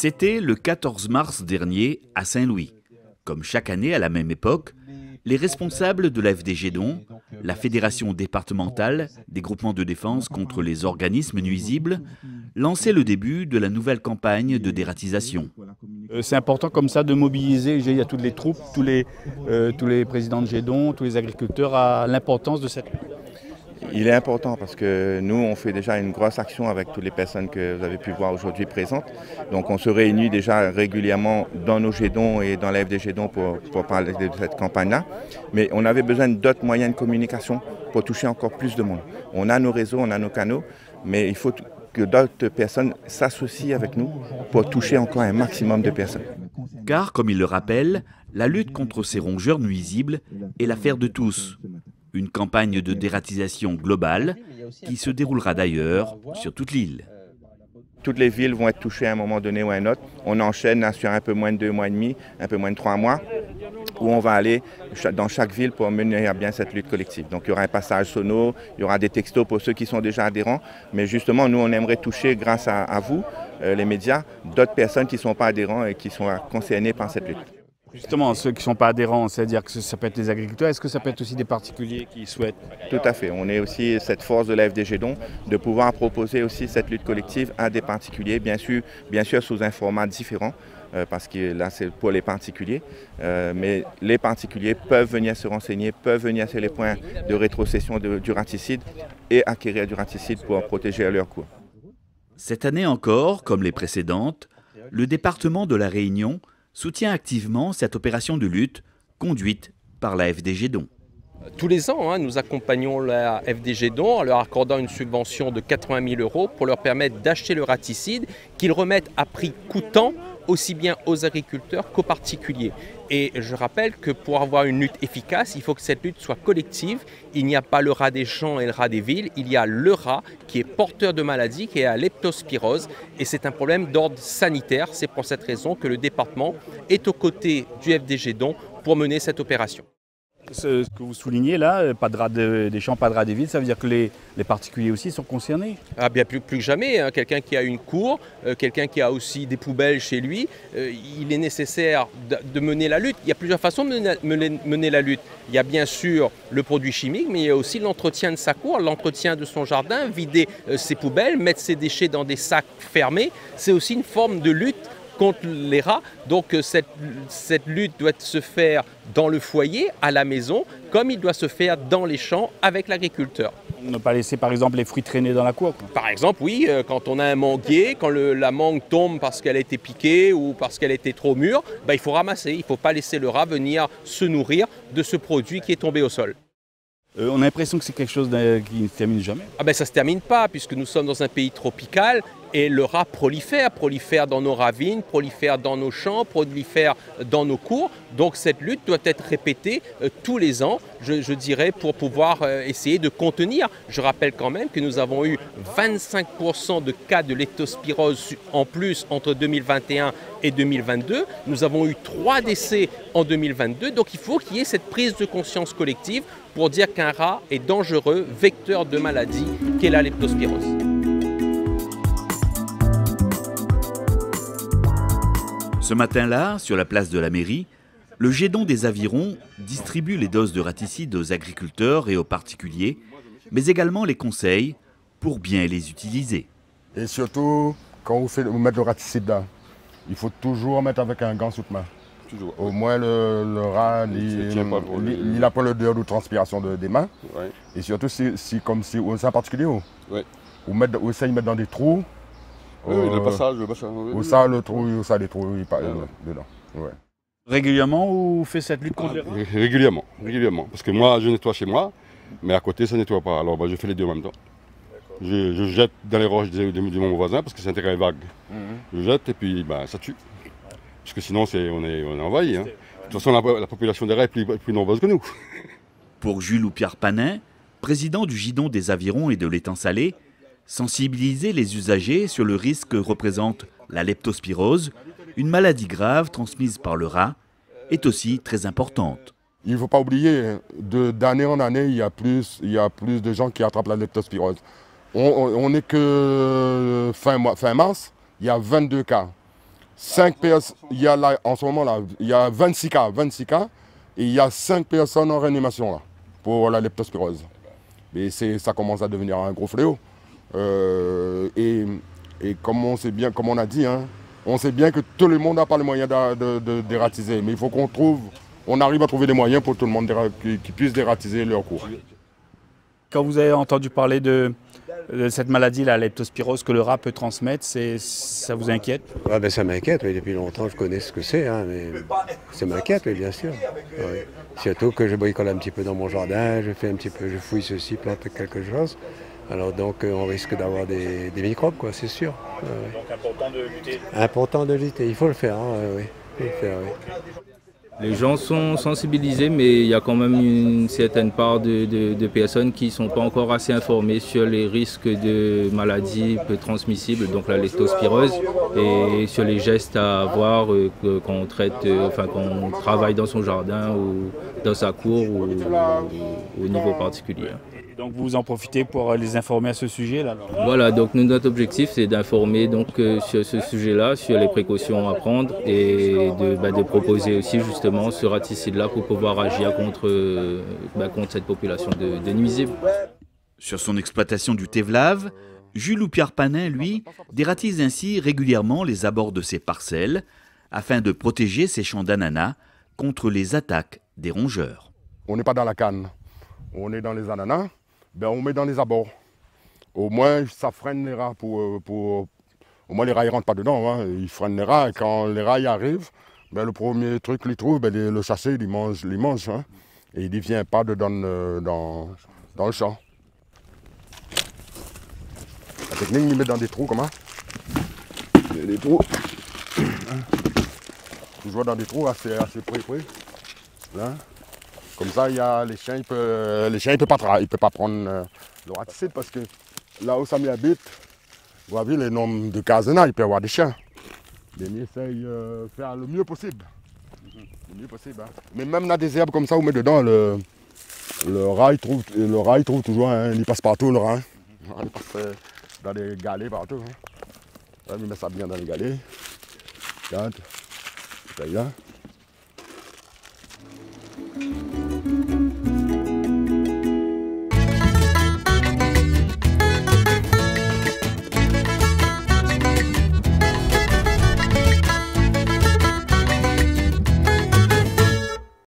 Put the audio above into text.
C'était le 14 mars dernier à Saint-Louis. Comme chaque année à la même époque, les responsables de la FDGDON, la Fédération départementale des groupements de défense contre les organismes nuisibles, lançaient le début de la nouvelle campagne de dératisation. C'est important comme ça de mobiliser il y a toutes les troupes, tous les présidents de GEDON, tous les agriculteurs à l'importance de cette lutte. Il est important parce que nous, on fait déjà une grosse action avec toutes les personnes que vous avez pu voir aujourd'hui présentes. Donc on se réunit déjà régulièrement dans nos GEDON et dans la FDGDON pour parler de cette campagne-là. Mais on avait besoin d'autres moyens de communication pour toucher encore plus de monde. On a nos réseaux, on a nos canaux, mais il faut que d'autres personnes s'associent avec nous pour toucher encore un maximum de personnes. Car, comme il le rappelle, la lutte contre ces rongeurs nuisibles est l'affaire de tous. Une campagne de dératisation globale qui se déroulera d'ailleurs sur toute l'île. Toutes les villes vont être touchées à un moment donné ou à un autre. On enchaîne sur un peu moins de 2 mois et demi, un peu moins de 3 mois, où on va aller dans chaque ville pour mener à bien cette lutte collective. Donc il y aura un passage sono, il y aura des textos pour ceux qui sont déjà adhérents. Mais justement, nous, on aimerait toucher, grâce à vous, les médias, d'autres personnes qui ne sont pas adhérents et qui sont concernées par cette lutte. Justement, ceux qui ne sont pas adhérents, c'est-à-dire que ça peut être les agriculteurs, est-ce que ça peut être aussi des particuliers qui souhaitent? Tout à fait. On est aussi cette force de la FDGDON de pouvoir proposer aussi cette lutte collective à des particuliers, bien sûr sous un format différent, parce que là c'est pour les particuliers, mais les particuliers peuvent venir se renseigner, peuvent venir sur les points de rétrocession du raticide et acquérir du raticide pour protéger leur cours. Cette année encore, comme les précédentes, le département de la Réunion soutient activement cette opération de lutte conduite par la FDGDON. Tous les ans, nous accompagnons la FDGDON en leur accordant une subvention de 80 000 € pour leur permettre d'acheter le raticide qu'ils remettent à prix coûtant aussi bien aux agriculteurs qu'aux particuliers. Et je rappelle que pour avoir une lutte efficace, il faut que cette lutte soit collective. Il n'y a pas le rat des champs et le rat des villes, il y a le rat qui est porteur de maladies, qui est à leptospirose. Et c'est un problème d'ordre sanitaire. C'est pour cette raison que le département est aux côtés du FDGDON pour mener cette opération. Ce que vous soulignez là, pas de rat des champs, pas de rat des villes, ça veut dire que les particuliers aussi sont concernés? Ah bien plus que jamais, hein. Quelqu'un qui a une cour, quelqu'un qui a aussi des poubelles chez lui, il est nécessaire de mener la lutte. Il y a plusieurs façons de mener la lutte. Il y a bien sûr le produit chimique, mais il y a aussi l'entretien de sa cour, l'entretien de son jardin, vider ses poubelles, mettre ses déchets dans des sacs fermés. C'est aussi une forme de lutte contre les rats. Donc cette lutte doit se faire dans le foyer, à la maison, comme il doit se faire dans les champs avec l'agriculteur. Ne pas laisser par exemple les fruits traîner dans la cour, quoi. Par exemple, oui, quand on a un manguier, quand la mangue tombe parce qu'elle a été piquée ou parce qu'elle était trop mûre, il faut ramasser, il ne faut pas laisser le rat venir se nourrir de ce produit qui est tombé au sol. On a l'impression que c'est quelque chose qui ne se termine jamais. Ça ne se termine pas puisque nous sommes dans un pays tropical et le rat prolifère dans nos ravines, prolifère dans nos champs, prolifère dans nos cours. Donc cette lutte doit être répétée tous les ans, je dirais, pour pouvoir essayer de contenir. Je rappelle quand même que nous avons eu 25% de cas de leptospirose en plus entre 2021 et 2022. Nous avons eu 3 décès en 2022. Donc il faut qu'il y ait cette prise de conscience collective pour dire qu'un rat est dangereux, vecteur de maladie, qu'est la leptospirose. Ce matin-là, sur la place de la mairie, le GEDON des Avirons distribue les doses de raticide aux agriculteurs et aux particuliers, mais également les conseils pour bien les utiliser. Et surtout, quand vous mettez le raticide là, il faut toujours mettre avec un gant sous main. Toujours. Au moins le rat, il a pas l'odeur de transpiration des mains. Ouais. Et surtout, si c'est un particulier, ouais. Ou ça, ils mettent dans des trous. Oui, le passage. Ou ça, le trou, ou ça, des trous dedans. Ouais. Régulièrement, vous faites cette lutte contre les rats? Régulièrement. Parce que moi, je nettoie chez moi, mais à côté, ça ne nettoie pas. Alors, je fais les deux en même temps. Je jette dans les roches de mon voisin, parce que c'est un terrain vague. Je jette et puis ça tue. Parce que sinon, on est envahi. Hein. De toute façon, la population des rats est plus nombreuse que nous. Pour Jules ou Pierre Panin, président du GEDON des Avirons et de l'étang salé, sensibiliser les usagers sur le risque que représente la leptospirose, une maladie grave transmise par le rat, est aussi très importante. Il ne faut pas oublier, d'année en année, il y a plus de gens qui attrapent la leptospirose. On n'est que fin mars, il y a 22 cas. il y a là, en ce moment là, il y a 26 cas, et il y a 5 personnes en réanimation là, pour la leptospirose. Mais ça commence à devenir un gros fléau. Et comme on sait bien, comme on a dit, hein, on sait bien que tout le monde n'a pas les moyens de dératiser. Mais il faut on arrive à trouver des moyens pour tout le monde qui puisse dératiser leur cours. Quand vous avez entendu parler de cette maladie, la leptospirose, que le rat peut transmettre, ça vous inquiète? Ouais, ben ça m'inquiète, oui. Depuis longtemps je connais ce que c'est, hein, mais ça m'inquiète, oui, bien sûr. Ouais. Surtout que je bricole un petit peu dans mon jardin, je fouille ceci, plante quelque chose. Alors donc on risque d'avoir des microbes, quoi, c'est sûr. Ouais. Donc important de lutter. Important de lutter, il faut le faire, hein, oui. Il faut le faire, oui. Les gens sont sensibilisés, mais il y a quand même une certaine part de personnes qui ne sont pas encore assez informées sur les risques de maladies peu transmissibles, donc la leptospirose, et sur les gestes à avoir quand on quand on travaille dans son jardin ou dans sa cour ou au niveau particulier. Donc vous en profitez pour les informer à ce sujet-là? Voilà, donc notre objectif c'est d'informer sur ce sujet-là, sur les précautions à prendre et de proposer aussi justement ce raticide-là pour pouvoir agir contre cette population de nuisibles. Sur son exploitation du Tevlave, Jules Pierre Panin, lui, dératise ainsi régulièrement les abords de ses parcelles afin de protéger ses champs d'ananas contre les attaques des rongeurs. On n'est pas dans la canne, on est dans les ananas. Ben, on met dans les abords. Au moins, ça freine les rats. Au moins, les rats ne rentrent pas dedans. Hein. Ils freinent les rats. Et quand les rats y arrivent, ben, le premier truc qu'ils trouvent, ben, le chasser, ils mangent. Hein. Et il ne vient pas dedans dans le champ. La technique, ils mettent dans des trous, comment? Il y a des trous. Toujours dans des trous assez près. Là. Comme ça, les chiens ne peuvent pas prendre le raticide parce que là où Samy habite, vous avez les nombres de cases, il peut y avoir des chiens. Mais on essaye de faire le mieux possible. Le mieux possible, hein. Mais même dans des herbes comme ça, on met dedans, le rat, il trouve toujours, hein, il passe partout le rat. Hein. Il passe dans des galets partout. Hein. Là, il met ça bien dans les galets. Regarde, là.